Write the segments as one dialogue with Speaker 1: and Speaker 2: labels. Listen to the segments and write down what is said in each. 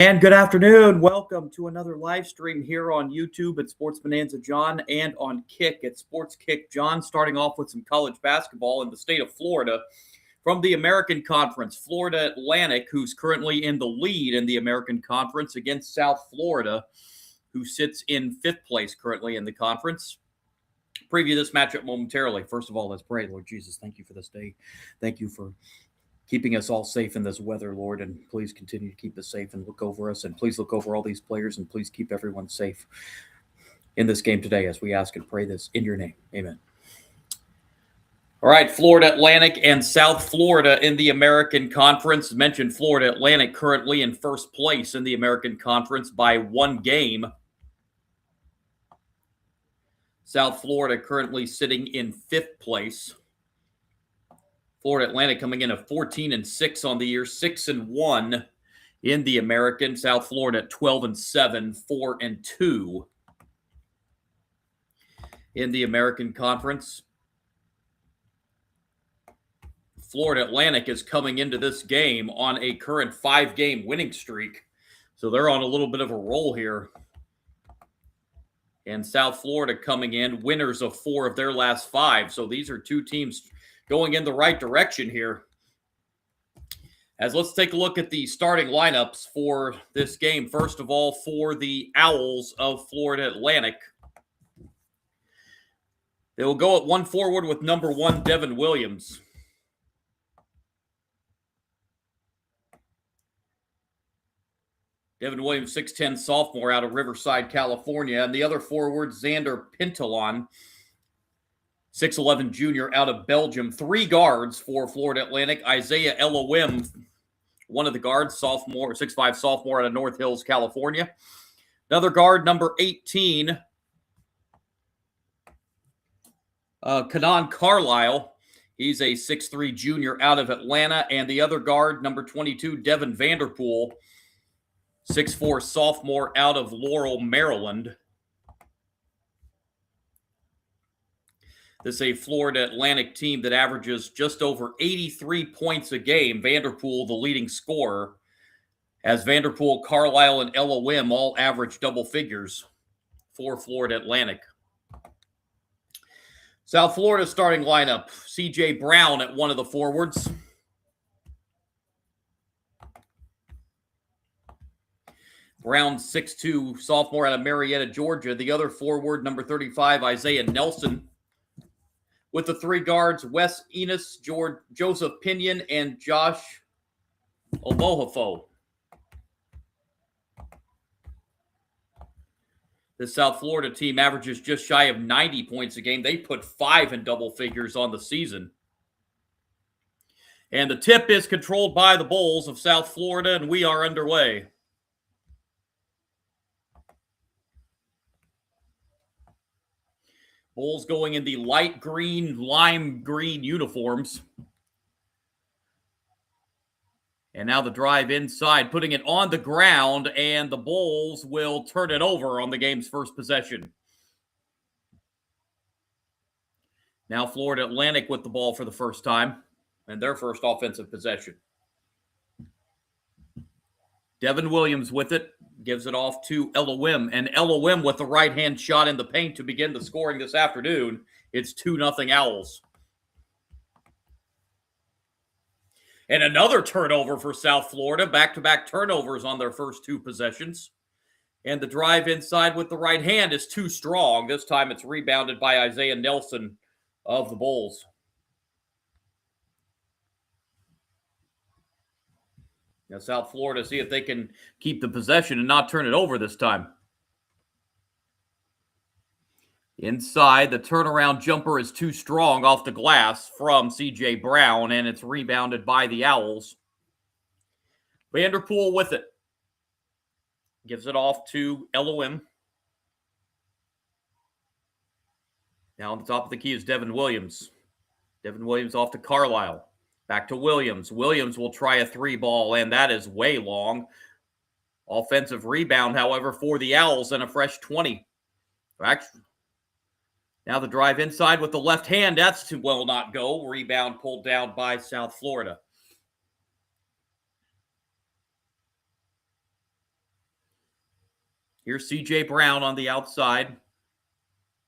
Speaker 1: And good afternoon. Welcome to another live stream here on YouTube at Sports Bonanza John and on Kick at Sports Kick John, starting off with some college basketball in the state of Florida. From the American Conference, Florida Atlantic, who's currently in the lead in the American Conference against South Florida, who sits in fifth place currently in the conference. Preview this matchup momentarily. First of all, let's pray. Lord Jesus, thank you for this day. Thank you for keeping us all safe in this weather, Lord, and please continue to keep us safe and look over us, and please look over all these players, and please keep everyone safe in this game today as we ask and pray this in your name. Amen. All right, Florida Atlantic and South Florida in the American Conference. Mentioned Florida Atlantic currently in first place in the American Conference by one game. South Florida currently sitting in fifth place. Florida Atlantic coming in at 14-6 on the year, 6-1 in the American. South Florida at 12-7, 4-2 in the American Conference. Florida Atlantic is coming into this game on a current 5-game winning streak, so they're on a little bit of a roll here. And South Florida coming in winners of 4 of their last 5, so these are two teams going in the right direction here. As let's take a look at the starting lineups for this game. First of all, for the Owls of Florida Atlantic, they will go at one forward with number 1, Devin Williams. Devin Williams, 6'10", sophomore out of Riverside, California. And the other forward, Xander Pintalon, 6'11", junior out of Belgium. 3 guards for Florida Atlantic. Isaiah Elohim, one of the guards, sophomore, 6'5", sophomore out of North Hills, California. Another guard, number 18, Kanan Carlisle. He's a 6'3", junior out of Atlanta. And the other guard, number 22, Devin Vanderpool, 6'4", sophomore out of Laurel, Maryland. This is a Florida Atlantic team that averages just over 83 points a game. Vanderpool, the leading scorer, as Vanderpool, Carlisle, and Elohim all average double figures for Florida Atlantic. South Florida starting lineup, C.J. Brown at one of the forwards. Brown, 6'2", sophomore out of Marietta, Georgia. The other forward, number 35, Isaiah Nelson. With the 3 guards, Wes Enos, Joseph Pinion, and Josh Omohafo. The South Florida team averages just shy of 90 points a game. They put 5 in double figures on the season. And the tip is controlled by the Bulls of South Florida, and we are underway. Bulls going in the light green, lime green uniforms. And now the drive inside, putting it on the ground, and the Bulls will turn it over on the game's first possession. Now Florida Atlantic with the ball for the first time, and their first offensive possession. Devin Williams with it, gives it off to Elohim, and Elohim with the right-hand shot in the paint to begin the scoring this afternoon. It's 2-0 Owls. And another turnover for South Florida, back-to-back turnovers on their first 2 possessions. And the drive inside with the right hand is too strong. This time it's rebounded by Isaiah Nelson of the Bulls. Now, South Florida, see if they can keep the possession and not turn it over this time. Inside, the turnaround jumper is too strong off the glass from C.J. Brown, and it's rebounded by the Owls. Vanderpool with it. Gives it off to Elohim. Now on the top of the key is Devin Williams. Devin Williams off to Carlisle. Back to Williams. Williams will try a 3-ball, and that is way long. Offensive rebound, however, for the Owls, and a fresh 20. Now the drive inside with the left hand. That's too well not go. Rebound pulled down by South Florida. Here's C.J. Brown on the outside.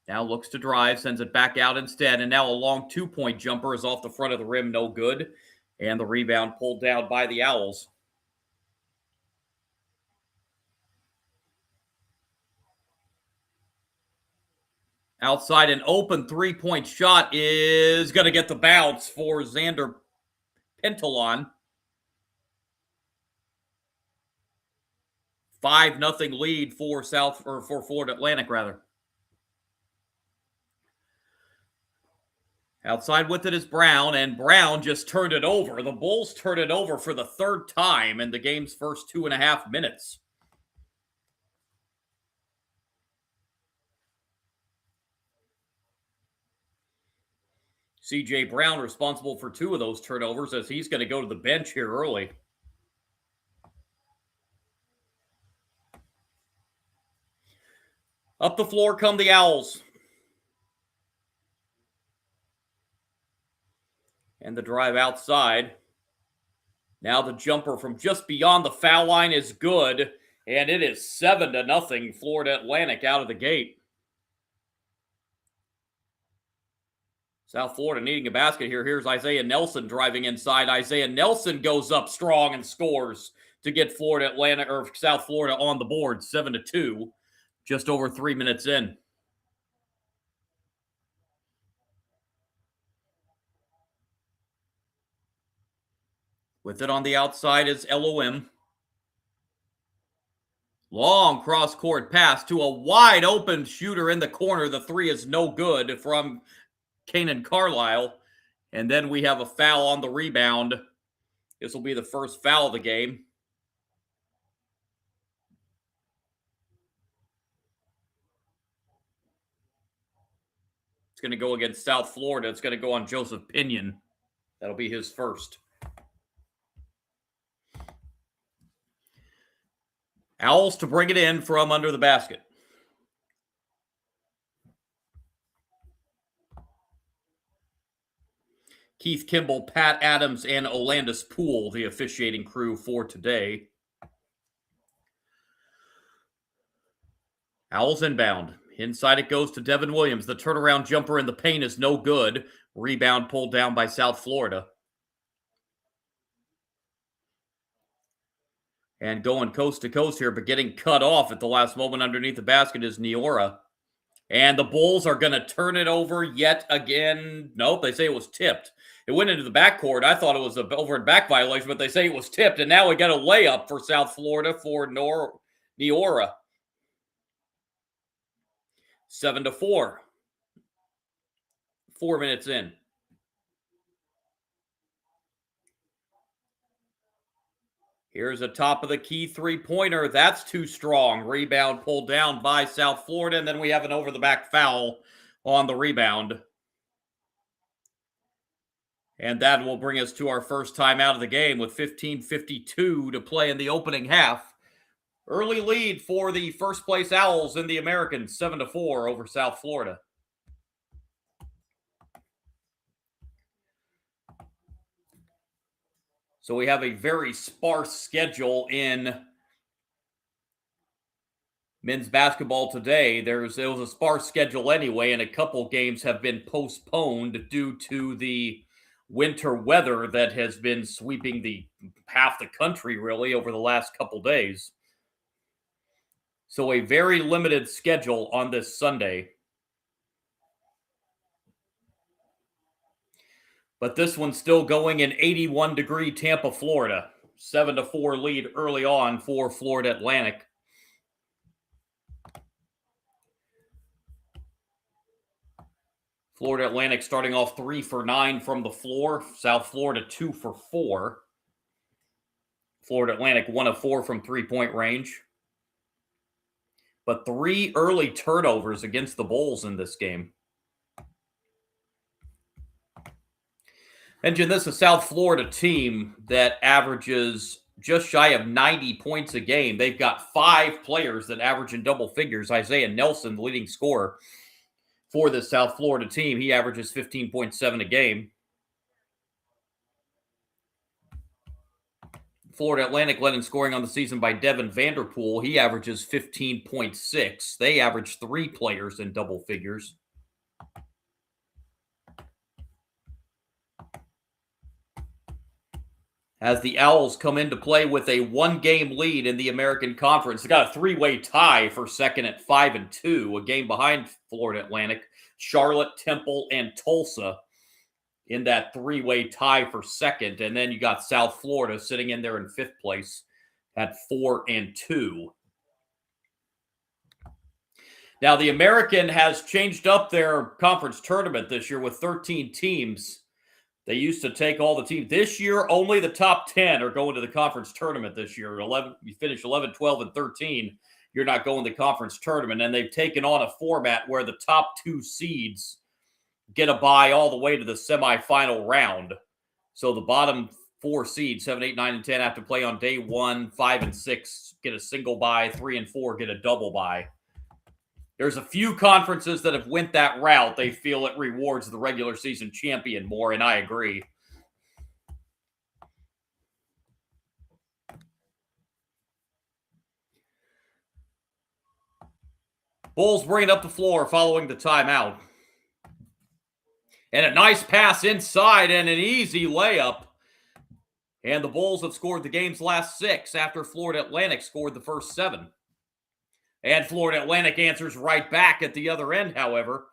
Speaker 1: Now looks to drive, sends it back out instead, and now a long two-point jumper is off the front of the rim, no good. And the rebound pulled down by the Owls. Outside, an open three-point shot is going to get the bounce for Xander Pentalon. 5-0 lead for Florida Atlantic, rather. Outside with it is Brown, and Brown just turned it over. The Bulls turned it over for the third time in the game's first 2.5 minutes. C.J. Brown responsible for 2 of those turnovers as he's going to go to the bench here early. Up the floor come the Owls. And the drive outside. Now the jumper from just beyond the foul line is good. And it is 7-0 Florida Atlantic out of the gate. South Florida needing a basket here. Here's Isaiah Nelson driving inside. Isaiah Nelson goes up strong and scores to get South Florida on the board, 7-2, just over 3 minutes in. With it on the outside is LOM. Long cross-court pass to a wide-open shooter in the corner. The three is no good from Kanan Carlisle. And then we have a foul on the rebound. This will be the first foul of the game. It's going to go against South Florida. It's going to go on Joseph Pinion. That'll be his first. Owls to bring it in from under the basket. Keith Kimball, Pat Adams, and Olandis Poole, the officiating crew for today. Owls inbound. Inside it goes to Devin Williams. The turnaround jumper in the paint is no good. Rebound pulled down by South Florida. And going coast to coast here, but getting cut off at the last moment underneath the basket is Niora. And the Bulls are going to turn it over yet again. Nope, they say it was tipped. It went into the backcourt. I thought it was an over and back violation, but they say it was tipped. And now we got a layup for South Florida for Niora. 7-4. 4 minutes in. Here's a top of the key three-pointer. That's too strong. Rebound pulled down by South Florida, and then we have an over-the-back foul on the rebound. And that will bring us to our first time out of the game with 15:52 to play in the opening half. Early lead for the first-place Owls in the Americans, 7-4 over South Florida. So we have a very sparse schedule in men's basketball today. It was a sparse schedule anyway, and a couple games have been postponed due to the winter weather that has been sweeping half the country really over the last couple days. So a very limited schedule on this Sunday. But this one's still going in 81-degree Tampa, Florida. 7-4 lead early on for Florida Atlantic. Florida Atlantic starting off 3 for 9 from the floor. South Florida 2 for 4. Florida Atlantic 1 of 4 from three-point range. But 3 early turnovers against the Bulls in this game. Mention this, a South Florida team that averages just shy of 90 points a game. They've got 5 players that average in double figures. Isaiah Nelson, the leading scorer for this South Florida team. He averages 15.7 a game. Florida Atlantic led in scoring on the season by Devin Vanderpool. He averages 15.6. They average 3 players in double figures. As the Owls come into play with a 1-game lead in the American Conference. They got a 3-way tie for second at 5-2, a game behind Florida Atlantic, Charlotte, Temple, and Tulsa in that 3-way tie for second. And then you got South Florida sitting in there in 5th place at 4-2. Now, the American has changed up their conference tournament this year with 13 teams. They used to take all the teams. This year, only the top 10 are going to the conference tournament this year. 11, you finish 11, 12, and 13, you're not going to the conference tournament. And they've taken on a format where the top 2 seeds get a bye all the way to the semifinal round. So the bottom 4 seeds, 7, 8, 9, and 10, have to play on day 1. 5 and 6 get a single bye. 3 and 4 get a double bye. There's a few conferences that have went that route. They feel it rewards the regular season champion more, and I agree. Bulls bringing up the floor following the timeout. And a nice pass inside and an easy layup. And the Bulls have scored the game's last 6 after Florida Atlantic scored the first 7. And Florida Atlantic answers right back at the other end, however.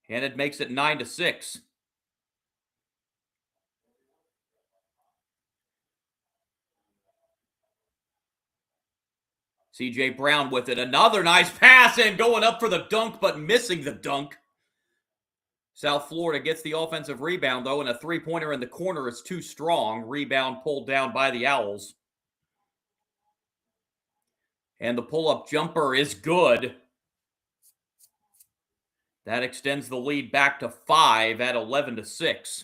Speaker 1: And it makes it 9-6. C.J. Brown with it. Another nice pass and going up for the dunk, but missing the dunk. South Florida gets the offensive rebound, though, and a 3-pointer in the corner is too strong. Rebound pulled down by the Owls. And the pull-up jumper is good. That extends the lead back to 5 at 11-6.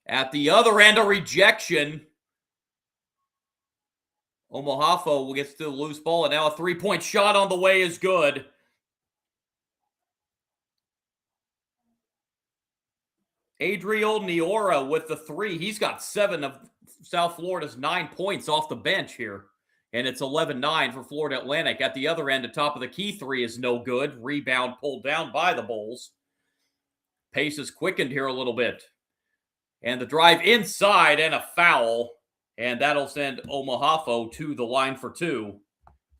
Speaker 1: At the other end, a rejection. Omahafo gets to the loose ball, and now a 3-point shot on the way is good. Adriel Niora with the 3. He's got 7 of South Florida's 9 points off the bench here. And it's 11-9 for Florida Atlantic. At the other end, the top of the key 3 is no good. Rebound pulled down by the Bulls. Pace is quickened here a little bit. And the drive inside and a foul. And that'll send Omahafo to the line for 2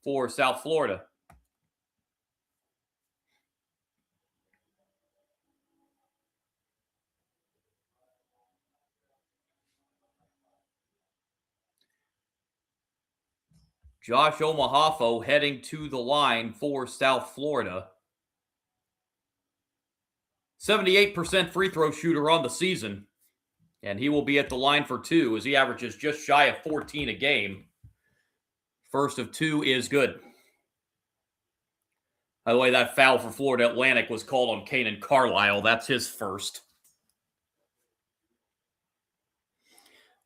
Speaker 1: for South Florida. Josh Omahafo heading to the line for South Florida. 78% free throw shooter on the season. And he will be at the line for 2 as he averages just shy of 14 a game. First of 2 is good. By the way, that foul for Florida Atlantic was called on Kanan Carlisle. That's his first.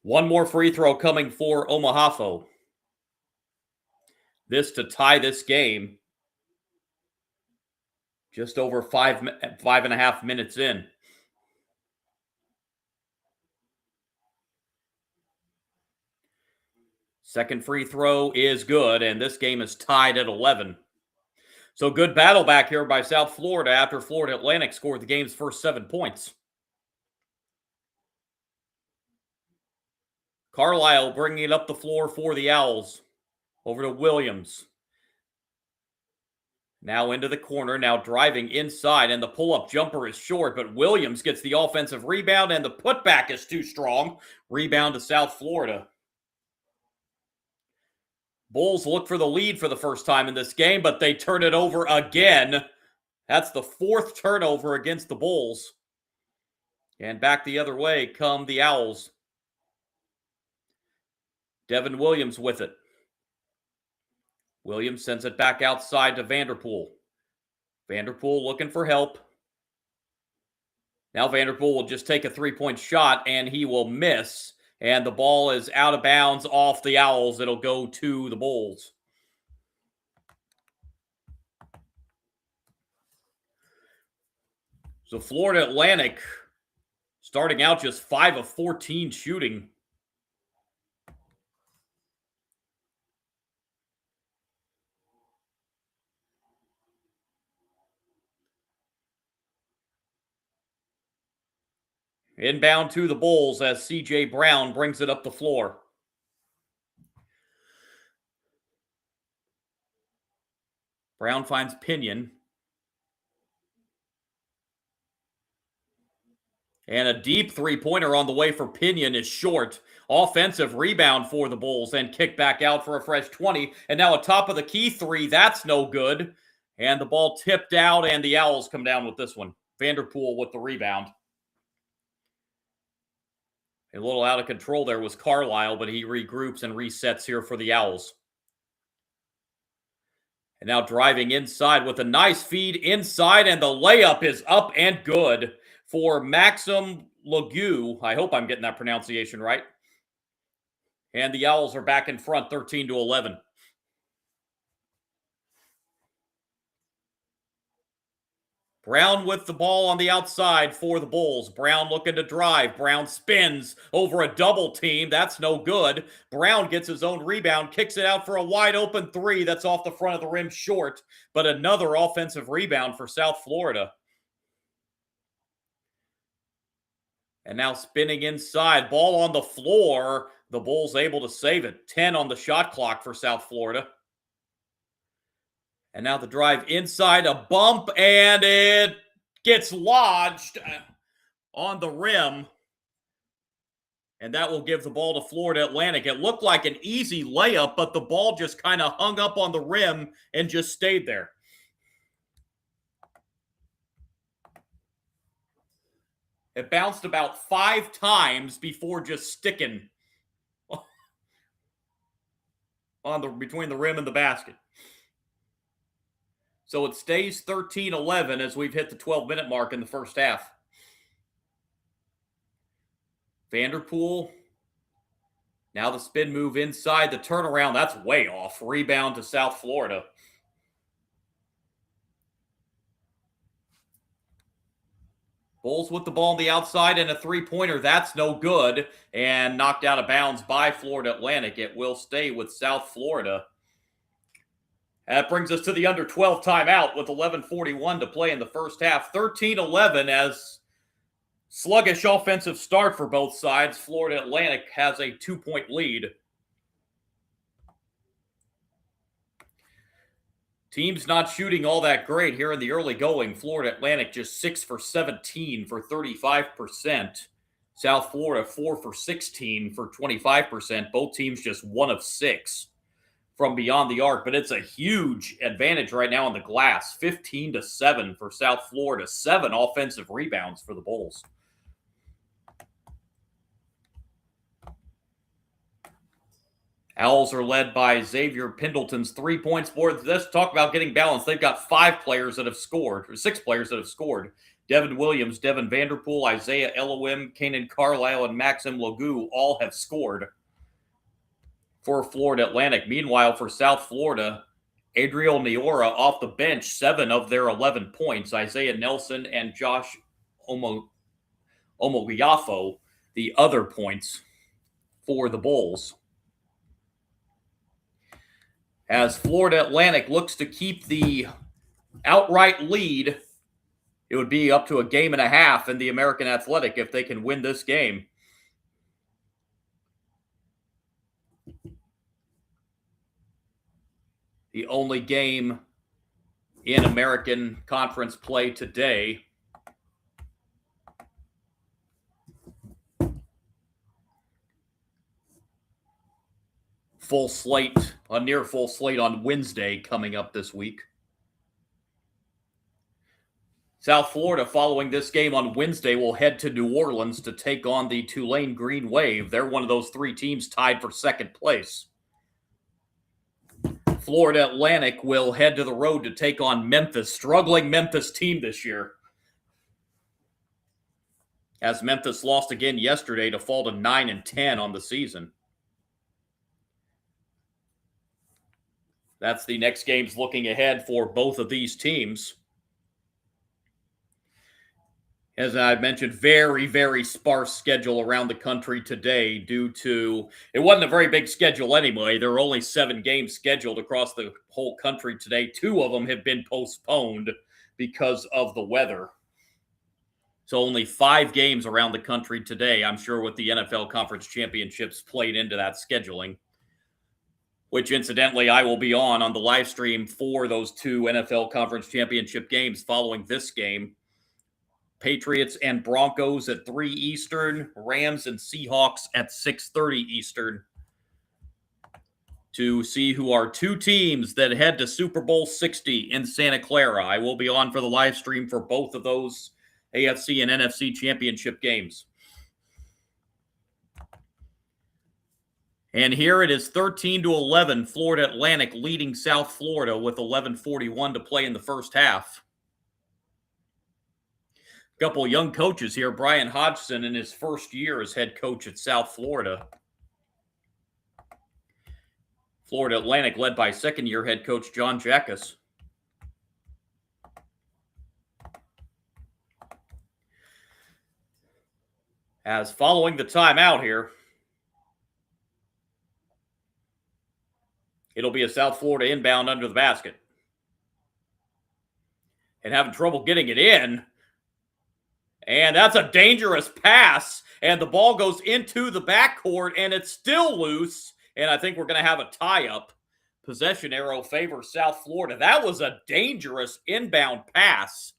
Speaker 1: One more free throw coming for Omahafo. This to tie this game. Just over 5.5 minutes in. Second free throw is good, and this game is tied at 11. So good battle back here by South Florida after Florida Atlantic scored the game's first 7 points. Carlisle bringing it up the floor for the Owls. Over to Williams. Now into the corner, now driving inside, and the pull-up jumper is short, but Williams gets the offensive rebound, and the putback is too strong. Rebound to South Florida. Bulls look for the lead for the first time in this game, but they turn it over again. That's the 4th turnover against the Bulls. And back the other way come the Owls. Devin Williams with it. Williams sends it back outside to Vanderpool. Vanderpool looking for help. Now Vanderpool will just take a 3-point shot, and he will miss. And the ball is out of bounds off the Owls. It'll go to the Bulls. So Florida Atlantic starting out just 5 of 14 shooting Inbound to the Bulls as C.J. Brown brings it up the floor. Brown finds Pinion. And a deep three-pointer on the way for Pinion is short. Offensive rebound for the Bulls and kick back out for a fresh 20. And now a top of the key three. That's no good. And the ball tipped out, and the Owls come down with this one. Vanderpool with the rebound. A little out of control there was Carlisle, but he regroups and resets here for the Owls. And now driving inside with a nice feed inside, and the layup is up and good for Maxim Lagu. I hope I'm getting that pronunciation right. And the Owls are back in front, 13-11. Brown with the ball on the outside for the Bulls. Brown looking to drive. Brown spins over a double team. That's no good. Brown gets his own rebound, kicks it out for a wide open three. That's off the front of the rim short, but another offensive rebound for South Florida. And now spinning inside. Ball on the floor. The Bulls able to save it. 10 on the shot clock for South Florida. And now the drive inside, a bump, and it gets lodged on the rim. And that will give the ball to Florida Atlantic. It looked like an easy layup, but the ball just kind of hung up on the rim and just stayed there. It bounced about 5 times before just sticking on between the rim and the basket. So it stays 13-11 as we've hit the 12-minute mark in the first half. Vanderpool. Now the spin move inside. The turnaround, that's way off. Rebound to South Florida. Bulls with the ball on the outside and a three-pointer. That's no good. And knocked out of bounds by Florida Atlantic. It will stay with South Florida. That brings us to the under 12 timeout with 11:41 to play in the first half. 13-11 as sluggish offensive start for both sides. Florida Atlantic has a 2-point lead. Teams not shooting all that great here in the early going. Florida Atlantic just 6 for 17 for 35%. South Florida 4 for 16 for 25%. Both teams just 1 of 6 from beyond the arc, but it's a huge advantage right now on the glass. 15-7 for South Florida. 7 offensive rebounds for the Bulls. Owls are led by Xavier Pendleton's 3 points board. Let's talk about getting balanced. They've got 5 players that have scored, or 6 players that have scored. Devin Williams, Devin Vanderpool, Isaiah Elohim, Kanan Carlisle, and Maxim Lagu all have scored for Florida Atlantic. Meanwhile, for South Florida, Adriel Niora off the bench, 7 of their 11 points. Isaiah Nelson and Josh Omogiafo, the other points for the Bulls. As Florida Atlantic looks to keep the outright lead, it would be up to a game and a half in the American Athletic if they can win this game. The only game in American Conference play today. Full slate, a near full slate on Wednesday coming up this week. South Florida, following this game on Wednesday, will head to New Orleans to take on the Tulane Green Wave. They're one of those 3 teams tied for second place. Florida Atlantic will head to the road to take on Memphis, struggling Memphis team this year. As Memphis lost again yesterday to fall to 9-10 on the season. That's the next games looking ahead for both of these teams. As I mentioned, very, very sparse schedule around the country today due to, it wasn't a very big schedule anyway. There are only 7 games scheduled across the whole country today. 2 of them have been postponed because of the weather. So only 5 games around the country today, I'm sure, with the NFL Conference Championships played into that scheduling, which incidentally I will be on the live stream for those 2 NFL Conference Championship games following this game. Patriots and Broncos at 3 Eastern, Rams and Seahawks at 6:30 Eastern, to see who are 2 teams that head to Super Bowl 60 in Santa Clara. I will be on for the live stream for both of those AFC and NFC championship games. And here it is 13-11, Florida Atlantic leading South Florida with 11:41 to play in the first half. A couple of young coaches here. Brian Hodgson in his first year as head coach at South Florida. Florida Atlantic led by second-year head coach John Jackas. As following the timeout here, it'll be a South Florida inbound under the basket. And having trouble getting it in. And that's a dangerous pass. And the ball goes into the backcourt, and it's still loose. And I think we're going to have a tie-up. Possession arrow favors South Florida. That was a dangerous inbound pass.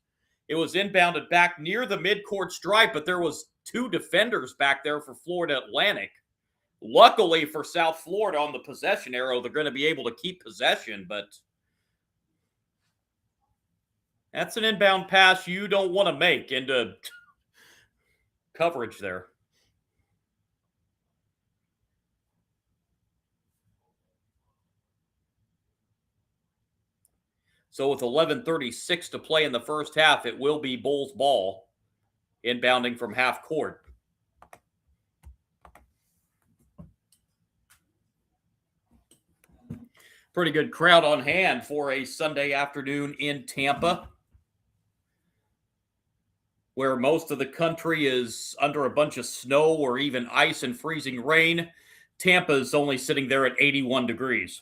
Speaker 1: It was inbounded back near the midcourt stripe, but there was 2 defenders back there for Florida Atlantic. Luckily for South Florida on the possession arrow, they're going to be able to keep possession, but that's an inbound pass you don't want to make into coverage there. So with 11:36 to play in the first half, it will be Bulls ball, inbounding from half court. Pretty good crowd on hand for a Sunday afternoon in Tampa, where most of the country is under a bunch of snow or even ice and freezing rain. Tampa is only sitting there at 81 degrees.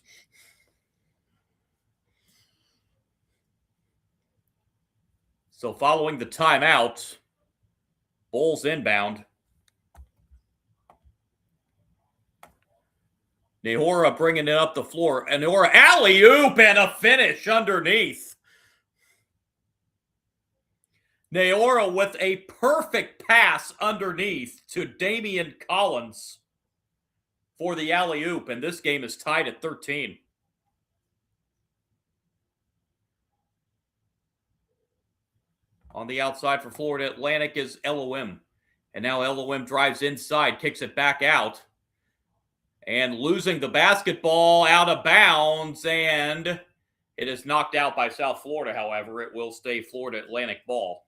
Speaker 1: So following the timeout, Bulls inbound. Nehora bringing it up the floor. And Nehora alley-oop and a finish underneath. Nehora with a perfect pass underneath to Damian Collins for the alley-oop. And this game is tied at 13. On the outside for Florida Atlantic is LOM. And now LOM drives inside, kicks it back out. And losing the basketball out of bounds. And it is knocked out by South Florida, however. It will stay Florida Atlantic ball.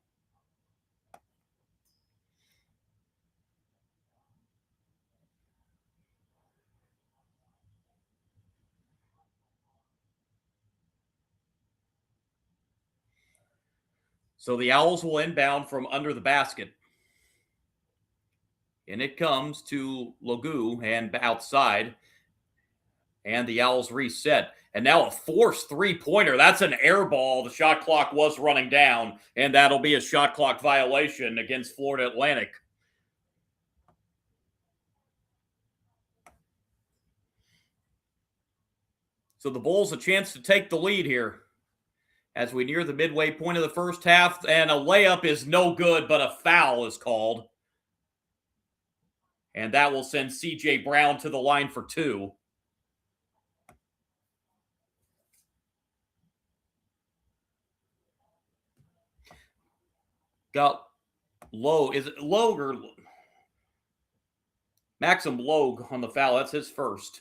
Speaker 1: So the Owls will inbound from under the basket. And it comes to Logu and outside. And the Owls reset. And now a forced three-pointer. That's an air ball. The shot clock was running down. And that'll be a shot clock violation against Florida Atlantic. So the Bulls a chance to take the lead here as we near the midway point of the first half, and a layup is no good, but a foul is called. And that will send C.J. Brown to the line for 2. Got Logue. Is it Logue or Maxim Logue on the foul? That's his first.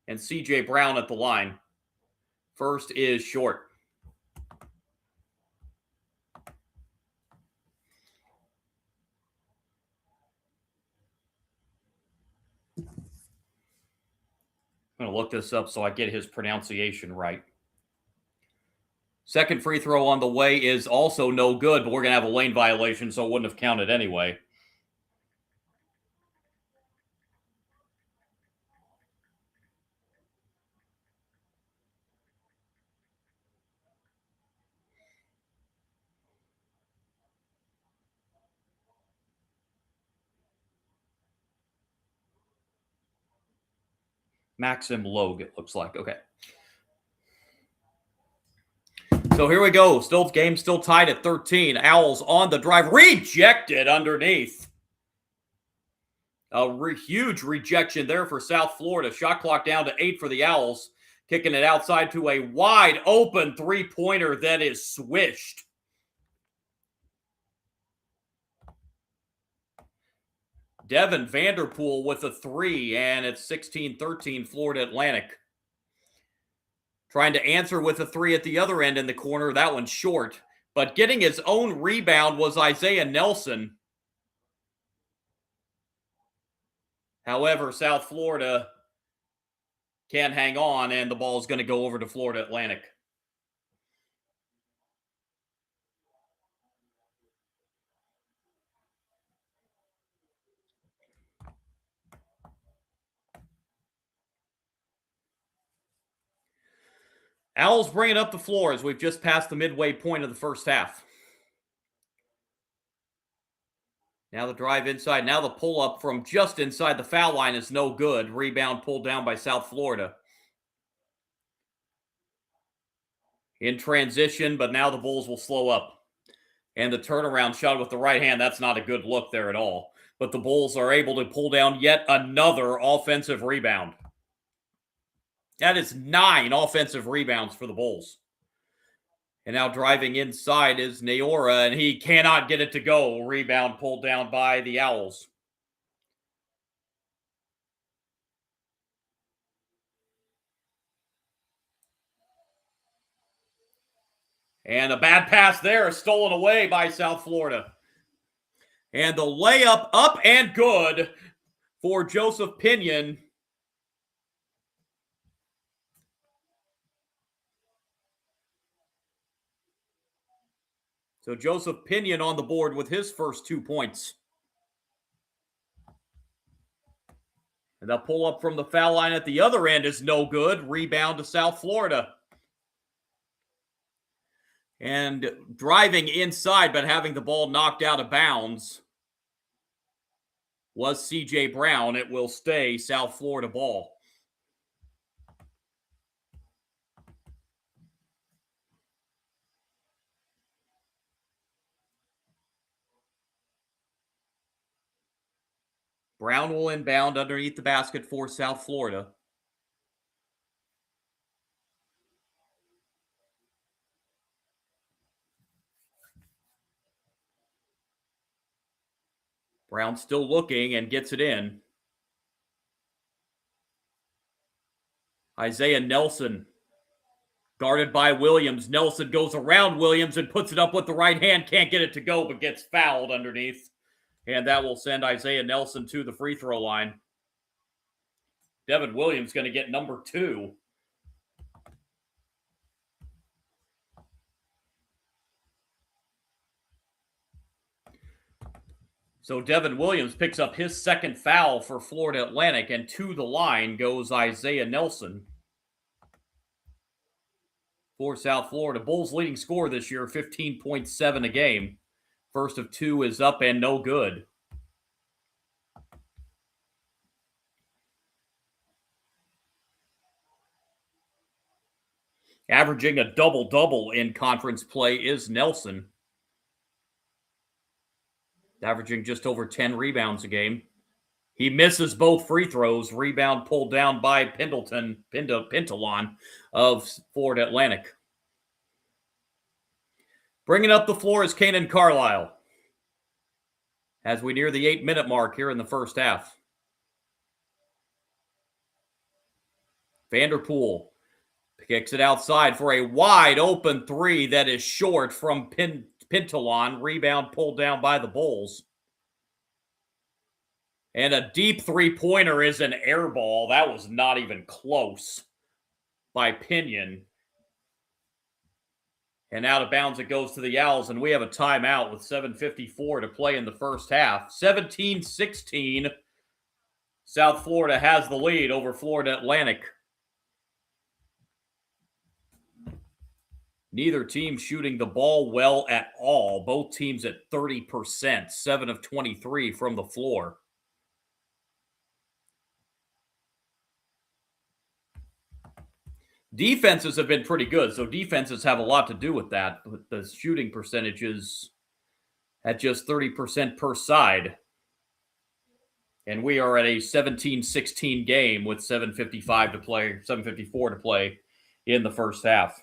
Speaker 1: And C.J. Brown at the line. First is short. I'm going to look this up so I get his pronunciation right. Second free throw on the way is also no good, but we're going to have a lane violation, so it wouldn't have counted anyway. Maxim Logue, it looks like. Okay. So here we go. Game still tied at 13. Owls on the drive. Rejected underneath. A huge rejection there for South Florida. Shot clock down to 8 for the Owls. Kicking it outside to a wide open three-pointer that is swished. Devin Vanderpool with a 3, and it's 16-13 Florida Atlantic. Trying to answer with a 3 at the other end in the corner. That one's short. But getting his own rebound was Isaiah Nelson. However, South Florida can't hang on, and the ball is going to go over to Florida Atlantic. Owls bringing up the floor as we've just passed the midway point of the first half. Now the drive inside. Now the pull-up from just inside the foul line is no good. Rebound pulled down by South Florida. In transition, but now the Bulls will slow up. And the turnaround shot with the right hand, that's not a good look there at all. But the Bulls are able to pull down yet another offensive rebound. That is 9 offensive rebounds for the Bulls. And now driving inside is Naora, and he cannot get it to go. Rebound pulled down by the Owls. And a bad pass there, stolen away by South Florida. And the layup up and good for Joseph Pinion. So Joseph Pinion on the board with his first 2 points. And the pull up from the foul line at the other end is no good. Rebound to South Florida. And driving inside but having the ball knocked out of bounds was C.J. Brown. It will stay South Florida ball. Brown will inbound underneath the basket for South Florida. Brown still looking and gets it in. Isaiah Nelson guarded by Williams. Nelson goes around Williams and puts it up with the right hand. Can't get it to go, but gets fouled underneath. And that will send Isaiah Nelson to the free throw line. Devin Williams going to get number 2. So Devin Williams picks up his second foul for Florida Atlantic, and to the line goes Isaiah Nelson for South Florida. Bulls leading scorer this year, 15.7 a game. First of 2 is up and no good. Averaging a double-double in conference play is Nelson. Averaging just over 10 rebounds a game. He misses both free throws. Rebound pulled down by Pintalon of Florida Atlantic. Bringing up the floor is Kanan Carlisle as we near the 8-minute mark here in the first half. Vanderpool kicks it outside for a wide open 3 that is short from Pintalon. Rebound pulled down by the Bulls. And a deep three-pointer is an air ball. That was not even close by Pinion. And out of bounds it goes to the Owls, and we have a timeout with 7:54 to play in the first half. 17-16. South Florida has the lead over Florida Atlantic. Neither team shooting the ball well at all. Both teams at 30%, 7 of 23 from the floor. Defenses have been pretty good, so defenses have a lot to do with that. But the shooting percentages at just 30% per side. And we are at a 17-16 game with 7:55 to play, 7:54 to play in the first half.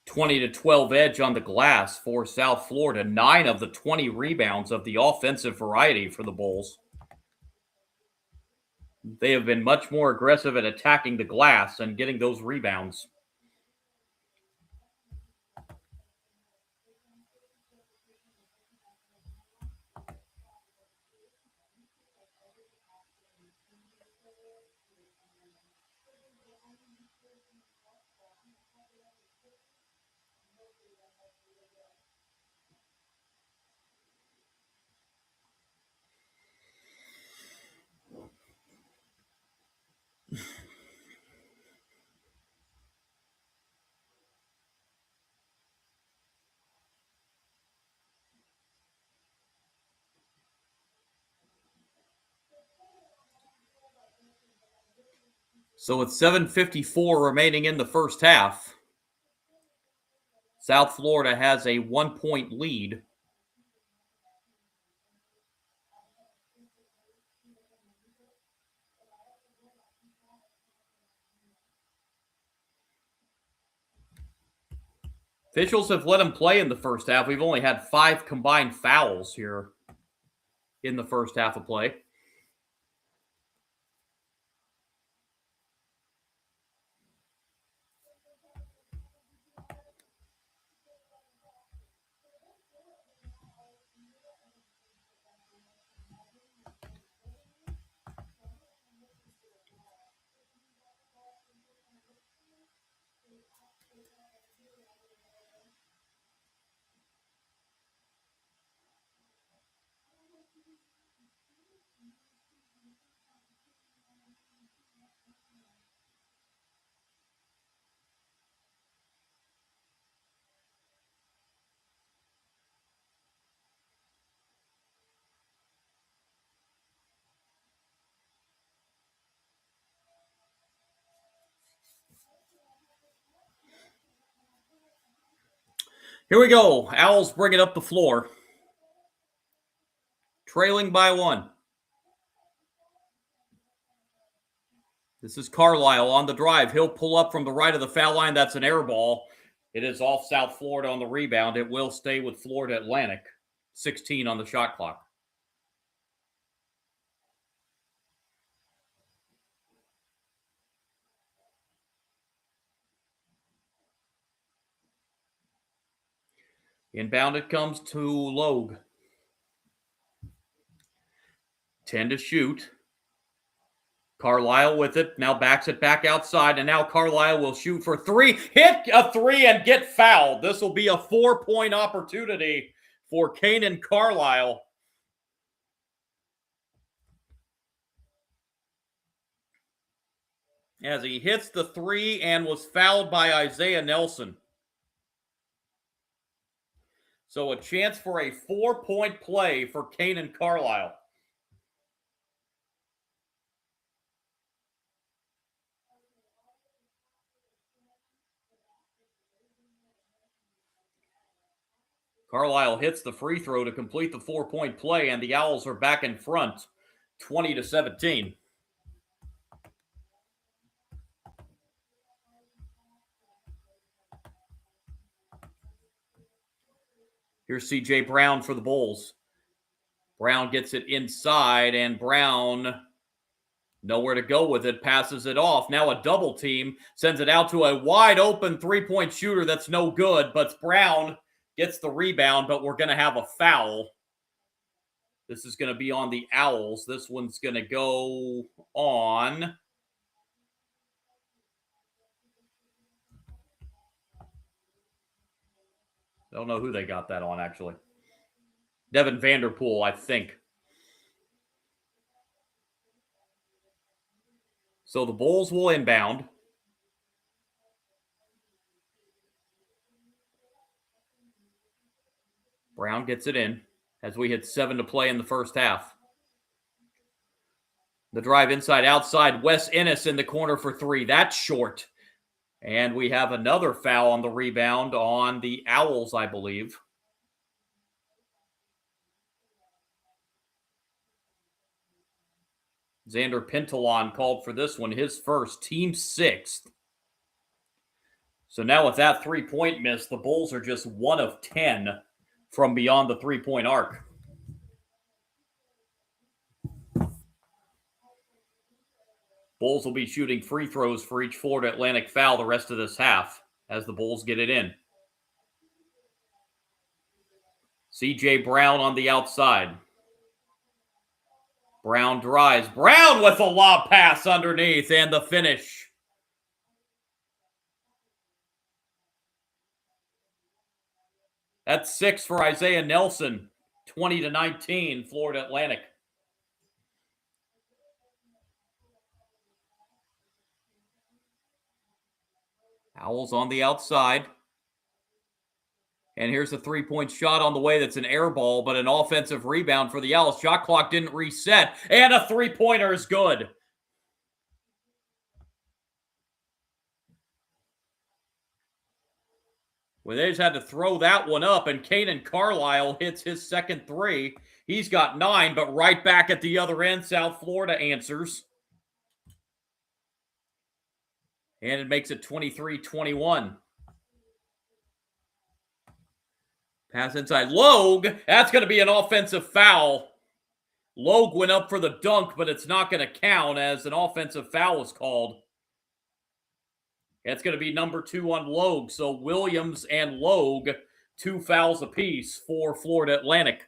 Speaker 1: (20-12) edge on the glass for South Florida. 9 of the 20 rebounds of the offensive variety for the Bulls. They have been much more aggressive at attacking the glass and getting those rebounds. So with 7:54 remaining in the first half, South Florida has a 1-point lead. Officials have let him play in the first half. We've only had 5 combined fouls here in the first half of play. Here we go. Owls bring it up the floor. Trailing by 1. This is Carlisle on the drive. He'll pull up from the right of the foul line. That's an air ball. It is off South Florida on the rebound. It will stay with Florida Atlantic. 16 on the shot clock. Inbound it comes to Logue. 10 to shoot. Carlisle with it. Now backs it back outside. And now Carlisle will shoot for 3. Hit a 3 and get fouled. This will be a 4-point opportunity for Kanan Carlisle. As he hits the 3 and was fouled by Isaiah Nelson. So a chance for a 4-point play for Kanan Carlisle. Carlisle hits the free throw to complete the 4-point play, and the Owls are back in front, 20-17. Here's C.J. Brown for the Bulls. Brown gets it inside, and Brown nowhere to go with it, passes it off. Now a double team, sends it out to a wide open 3-point shooter that's no good, but Brown gets the rebound, but we're going to have a foul. This is going to be on the Owls. This one's going to go on I don't know who they got that on, actually. Devin Vanderpool, I think. So the Bulls will inbound. Brown gets it in as we hit 7 to play in the first half. The drive inside, outside. Wes Ennis in the corner for 3. That's short. And we have another foul on the rebound on the Owls, I believe. Xander Pintalon called for this one, his first, team 6th. So now with that 3-point miss, the Bulls are just 1 of 10 from beyond the 3-point arc. Bulls will be shooting free throws for each Florida Atlantic foul the rest of this half as the Bulls get it in. C.J. Brown on the outside. Brown drives. Brown with a lob pass underneath and the finish. That's 6 for Isaiah Nelson. 20-19, Florida Atlantic. Owls on the outside. And here's a 3-point shot on the way that's an air ball, but an offensive rebound for the Owls. Shot clock didn't reset, and a 3-pointer is good. Well, they just had to throw that one up, and Kanan Carlisle hits his second 3. He's got 9, but right back at the other end, South Florida answers. And it makes it 23-21. Pass inside. Logue, that's going to be an offensive foul. Logue went up for the dunk, but it's not going to count as an offensive foul was called. It's going to be number 2 on Logue. So Williams and Logue, 2 fouls apiece for Florida Atlantic.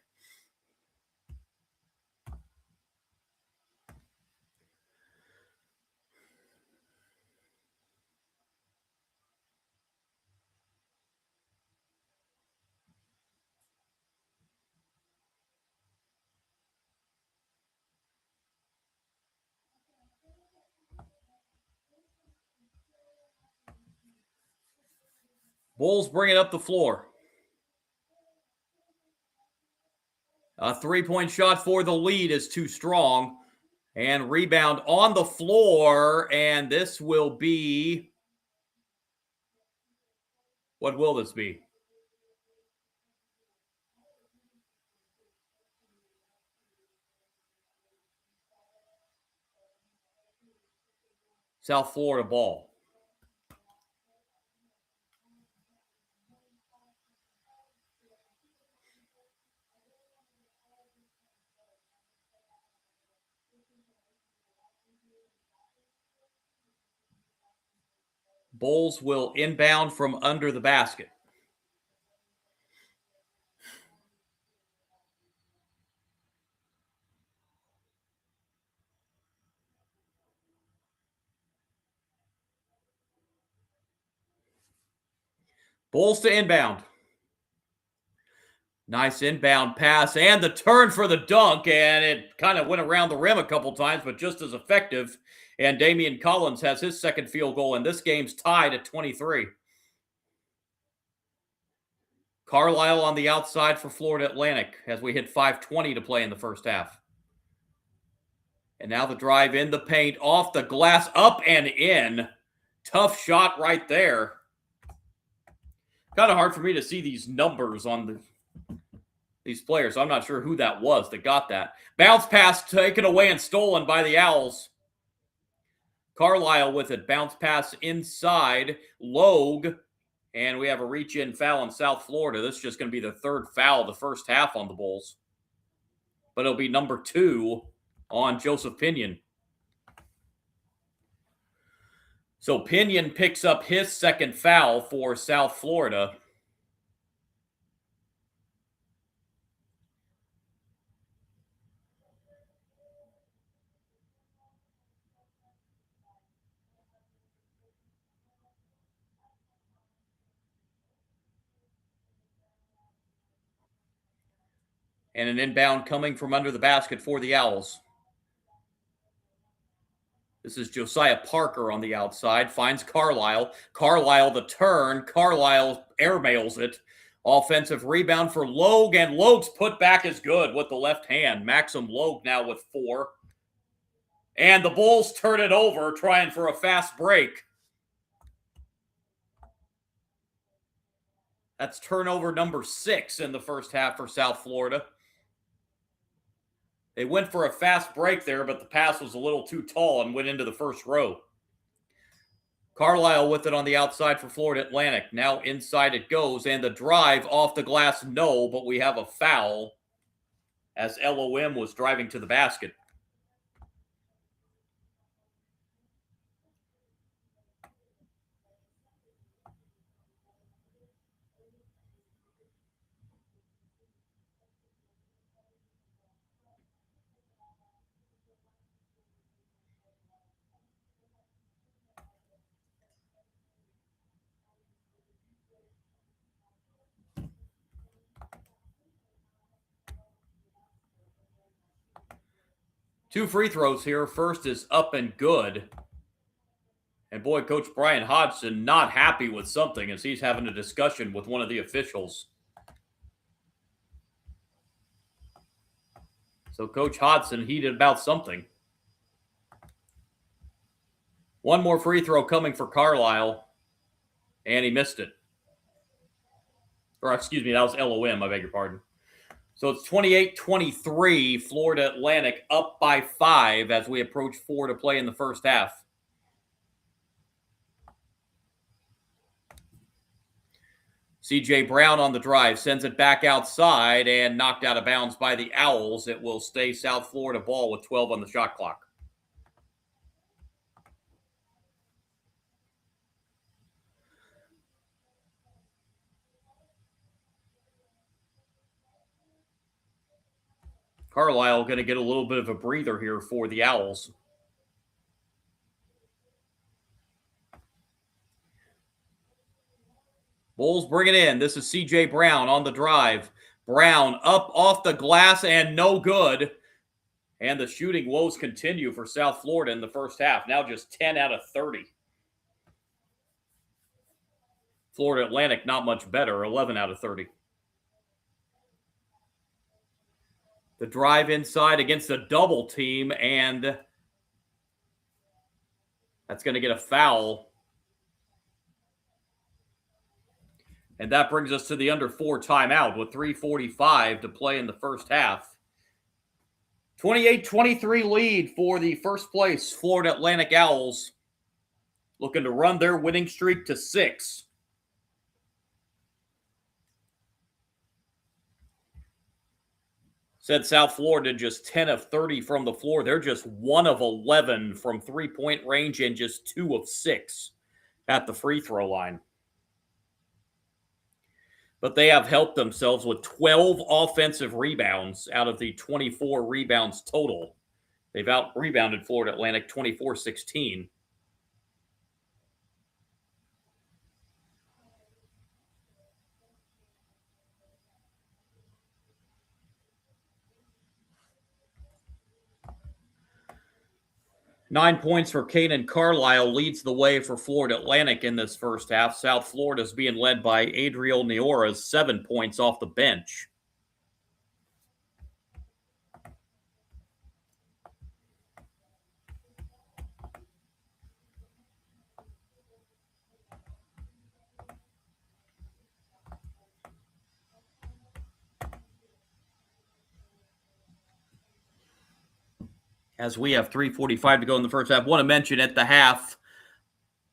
Speaker 1: Bulls bring it up the floor. A 3-point shot for the lead is too strong. And rebound on the floor. And this will be... What will this be? South Florida ball. Bulls will inbound from under the basket. Bulls to inbound. Nice inbound pass and the turn for the dunk, and it kind of went around the rim a couple times, but just as effective. And Damian Collins has his second field goal, and this game's tied at 23. Carlisle on the outside for Florida Atlantic as we hit 5:20 to play in the first half. And now the drive in the paint, off the glass, up and in. Tough shot right there. Kind of hard for me to see these numbers on these players. So I'm not sure who that was that got that. Bounce pass taken away and stolen by the Owls. Carlisle with it. Bounce pass inside. Logue. And we have a reach-in foul in South Florida. This is just going to be the third foul of the first half on the Bulls. But it'll be number 2 on Joseph Pinion. So Pinion picks up his second foul for South Florida. And an inbound coming from under the basket for the Owls. This is Josiah Parker on the outside, finds Carlisle. Carlisle the turn. Carlisle airmails it. Offensive rebound for Logue, and Logue's putback is good with the left hand. Maxim Logue now with 4. And the Bulls turn it over, trying for a fast break. That's turnover number 6 in the first half for South Florida. They went for a fast break there, but the pass was a little too tall and went into the first row. Carlisle with it on the outside for Florida Atlantic. Now inside it goes, and the drive off the glass, no, but we have a foul as LOM was driving to the basket. Two free throws here. First is up and good. And boy, Coach Brian Hodgson not happy with something as he's having a discussion with one of the officials. So Coach Hodgson heated about something. One more free throw coming for Carlisle, and he missed it. Or excuse me, that was LOM, I beg your pardon. So it's 28-23, Florida Atlantic up by 5 as we approach 4 to play in the first half. CJ Brown on the drive, sends it back outside and knocked out of bounds by the Owls. It will stay South Florida ball with 12 on the shot clock. Carlisle going to get a little bit of a breather here for the Owls. Bulls bring it in. This is CJ Brown on the drive. Brown up off the glass and no good. And the shooting woes continue for South Florida in the first half. Now just 10 out of 30. Florida Atlantic not much better, 11 out of 30. The drive inside against a double team, and that's going to get a foul. And that brings us to the under 4 timeout with 3:45 to play in the first half. 28-23 lead for the first place Florida Atlantic Owls, looking to run their winning streak to 6. Said South Florida just 10 of 30 from the floor. They're just 1 of 11 from three-point range and just 2 of 6 at the free throw line. But they have helped themselves with 12 offensive rebounds out of the 24 rebounds total. They've out-rebounded Florida Atlantic 24-16. Nine points for Caden Carlisle leads the way for Florida Atlantic in this first half. South Florida is being led by Adriel Neoras, 7 points off the bench. As we have 3:45 to go in the first half, I want to mention at the half,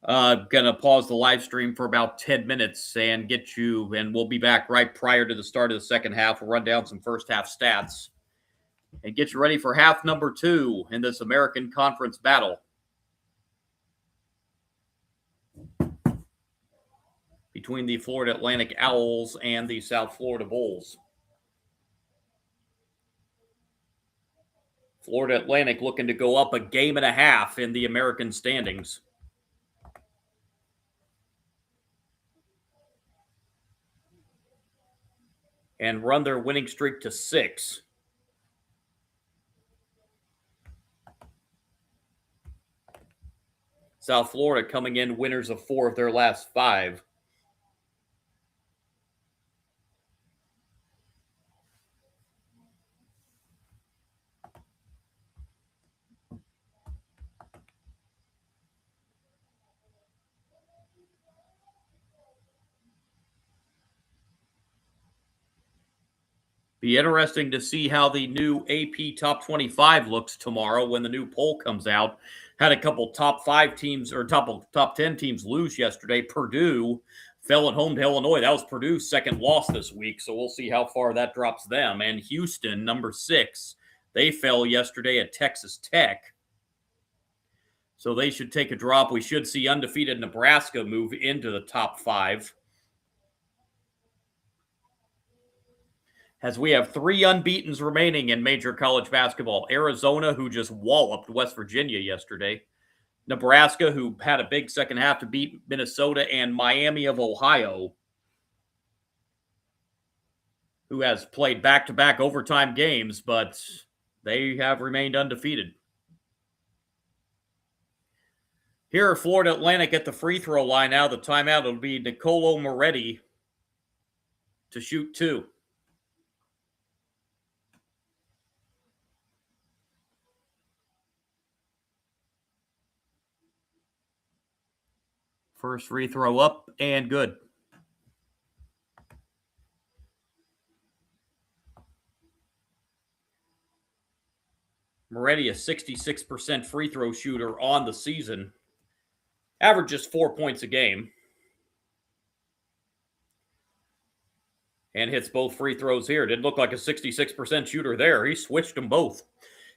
Speaker 1: going to pause the live stream for about 10 minutes and get you, and we'll be back right prior to the start of the second half. We'll run down some first half stats and get you ready for half number 2 in this American Conference battle between the Florida Atlantic Owls and the South Florida Bulls. Florida Atlantic looking to go up a game and a half in the American standings. and run their winning streak to 6. South Florida coming in winners of 4 of their last 5. Be interesting to see how the new AP Top 25 looks tomorrow when the new poll comes out. Had a couple top 5 teams or top 10 teams lose yesterday. Purdue fell at home to Illinois. That was Purdue's second loss this week, so we'll see how far that drops them. And Houston, number 6, they fell yesterday at Texas Tech. So they should take a drop. We should see undefeated Nebraska move into the top 5. As we have 3 unbeatens remaining in major college basketball. Arizona, who just walloped West Virginia yesterday. Nebraska, who had a big second half to beat Minnesota, and Miami of Ohio, who has played back-to-back overtime games, but they have remained undefeated. Here, Florida Atlantic at the free throw line now. The timeout, it'll be Nicolo Moretti to shoot 2. First free throw up and good. Moretti, a 66% free throw shooter on the season. Averages 4 points a game. And hits both free throws here. Didn't look like a 66% shooter there. He switched them both.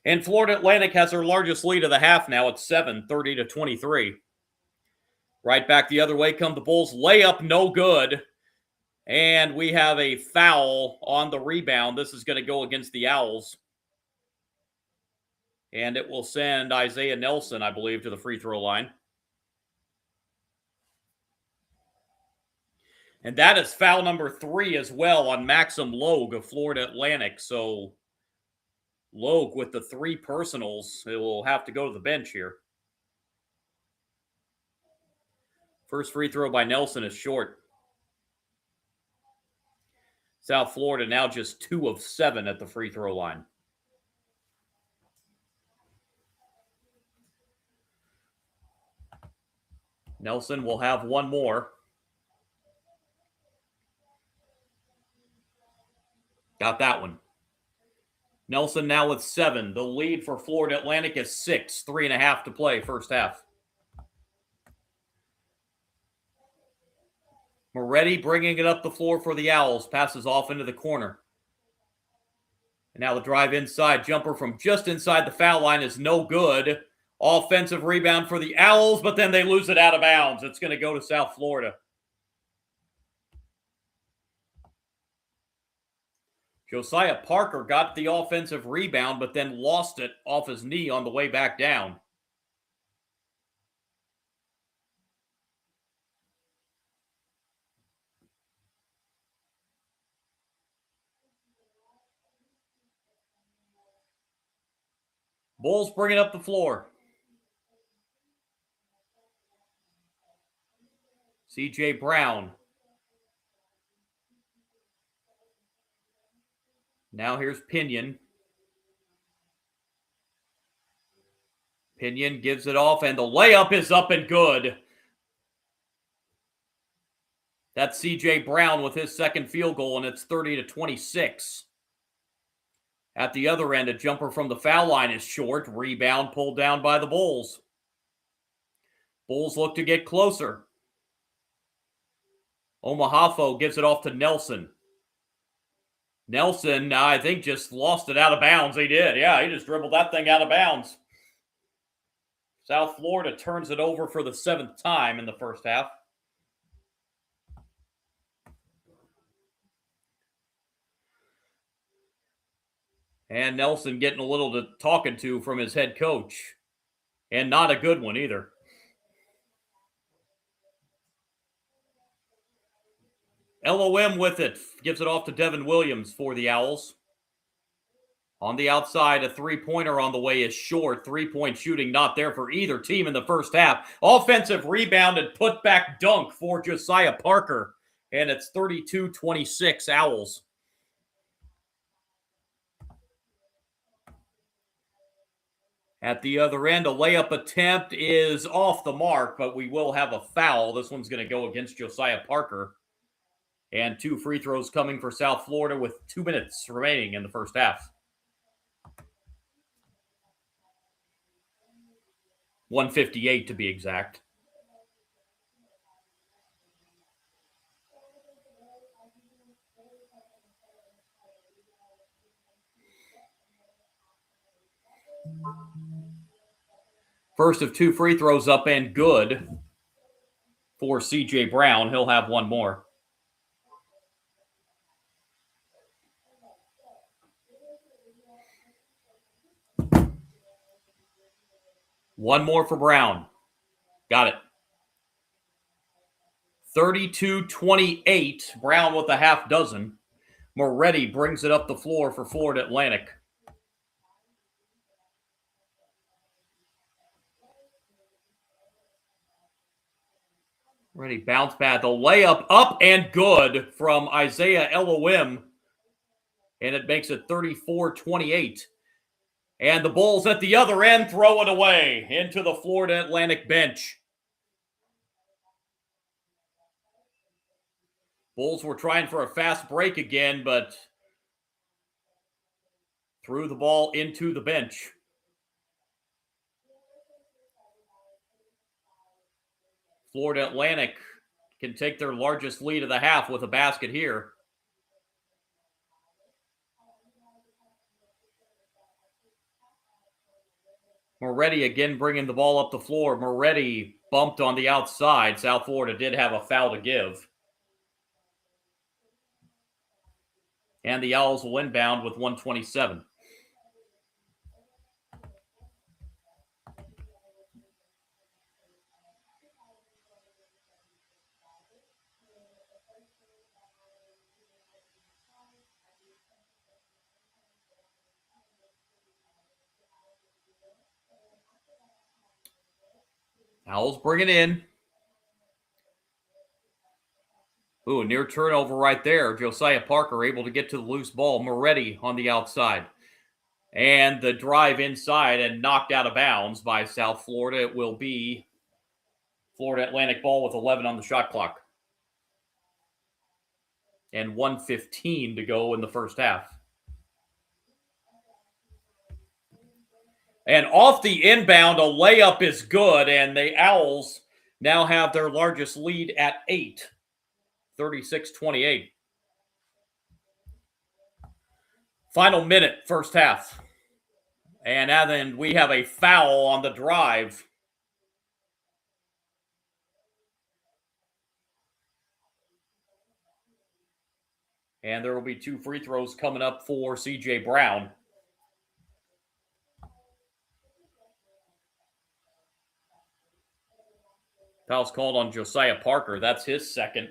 Speaker 1: And Florida Atlantic has their largest lead of the half now at 7, 30-23. Right back the other way come the Bulls. Layup, no good. And we have a foul on the rebound. This is going to go against the Owls. And it will send Isaiah Nelson, I believe, to the free throw line. And that is foul number 3 as well on Maxim Logue of Florida Atlantic. So Logue with the 3 personals. It will have to go to the bench here. First free throw by Nelson is short. South Florida now just 2 of 7 at the free throw line. Nelson will have one more. Got that one. Nelson now with 7. The lead for Florida Atlantic is 6. 3.5 to play first half. Moretti bringing it up the floor for the Owls. Passes off into the corner. And now the drive inside. Jumper from just inside the foul line is no good. Offensive rebound for the Owls, but then they lose it out of bounds. It's going to go to South Florida. Josiah Parker got the offensive rebound, but then lost it off his knee on the way back down. Bulls bring it up the floor. C.J. Brown. Now here's Pinion. Pinion gives it off, and the layup is up and good. That's C.J. Brown with his second field goal, and it's 30-26. At the other end, a jumper from the foul line is short. Rebound pulled down by the Bulls. Bulls look to get closer. Omahafo gives it off to Nelson. Nelson, I think, just lost it out of bounds. He did. Yeah, he just dribbled that thing out of bounds. South Florida turns it over for the 7th time in the first half. And Nelson getting a little talking to from his head coach. And not a good one either. LOM with it. Gives it off to Devin Williams for the Owls. On the outside, a three-pointer on the way is short. Three-point shooting not there for either team in the first half. Offensive rebound and put-back dunk for Josiah Parker. And it's 32-26 Owls. At the other end, a layup attempt is off the mark, but we will have a foul. This one's going to go against Josiah Parker. And 2 free throws coming for South Florida with 2 minutes remaining in the first half. 158 to be exact. First of 2 free throws up and good for CJ Brown. He'll have one more. One more for Brown. Got it. 32-28. Brown with a half dozen. Moretti brings it up the floor for Florida Atlantic. Ready, bounce pad. The layup up and good from Isaiah LOM. And it makes it 34-28. And the Bulls at the other end throw it away into the Florida Atlantic bench. Bulls were trying for a fast break again, but threw the ball into the bench. Florida Atlantic can take their largest lead of the half with a basket here. Moretti again bringing the ball up the floor. Moretti bumped on the outside. South Florida did have a foul to give. And the Owls will inbound with 1:27. Owls bring it in. Ooh, near turnover right there. Josiah Parker able to get to the loose ball. Moretti on the outside. And the drive inside and knocked out of bounds by South Florida. It will be Florida Atlantic ball with 11 on the shot clock. And 1:15 to go in the first half. And off the inbound, a layup is good, and the Owls now have their largest lead at 8, 36-28. Final minute, first half. And then we have a foul on the drive. And there will be 2 free throws coming up for CJ Brown. Foul's called on Josiah Parker. That's his second.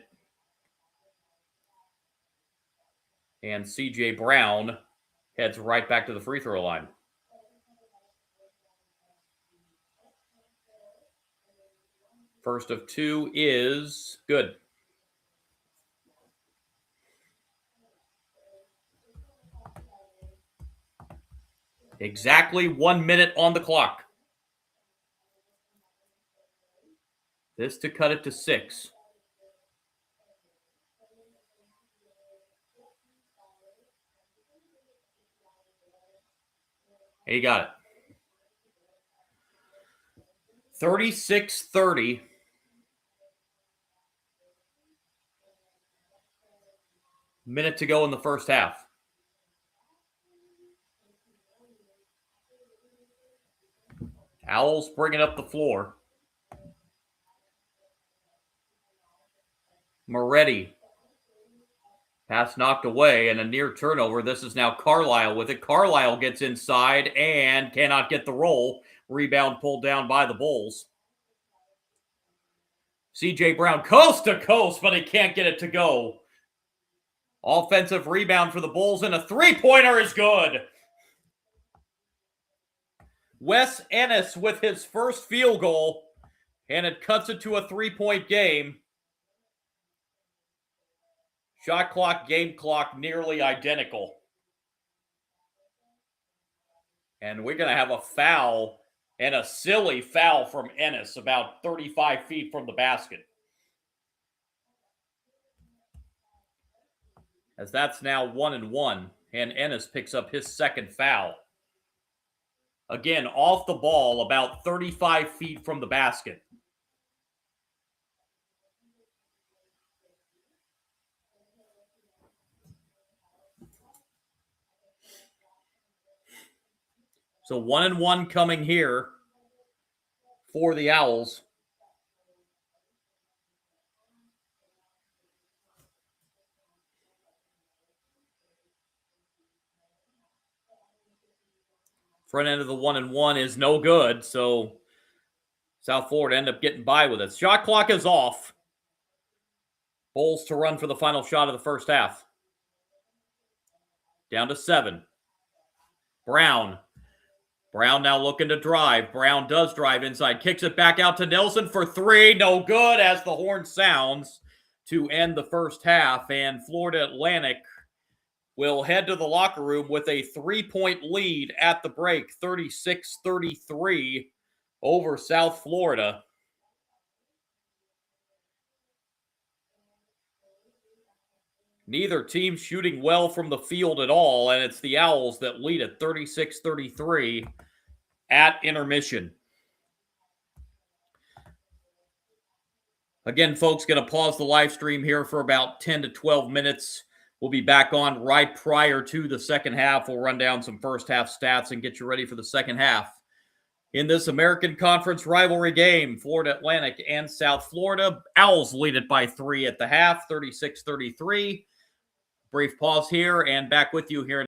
Speaker 1: And CJ Brown heads right back to the free throw line. First of 2 is good. Exactly 1 minute on the clock. This to cut it to 6. He got it. 36-30. Minute to go in the first half. Owls bringing up the floor. Moretti. Pass knocked away and a near turnover. This is now Carlisle with it. Carlisle gets inside and cannot get the roll. Rebound pulled down by the Bulls. CJ Brown coast to coast, but he can't get it to go. Offensive rebound for the Bulls, and a three-pointer is good. Wes Ennis with his first field goal, and it cuts it to a three-point game. Shot clock, game clock, nearly identical. And we're going to have a foul, and a silly foul from Ennis, about 35 feet from the basket. As that's now 1-1, and Ennis picks up his second foul. Again, off the ball, about 35 feet from the basket. So 1-1 coming here for the Owls. Front end of the 1-1 is no good, so South Florida end up getting by with it. Shot clock is off. Bulls to run for the final shot of the first half. Down to 7. Brown now looking to drive. Brown does drive inside. Kicks it back out to Nelson for 3. No good as the horn sounds to end the first half. And Florida Atlantic will head to the locker room with a 3-point lead at the break. 36-33 over South Florida. Neither team shooting well from the field at all, and it's the Owls that lead at 36-33 at intermission. Again, folks, going to pause the live stream here for about 10 to 12 minutes. We'll be back on right prior to the second half. We'll run down some first half stats and get you ready for the second half. In this American Conference rivalry game, Florida Atlantic and South Florida, Owls lead it by 3 at the half, 36-33. Brief pause here, and back with you here in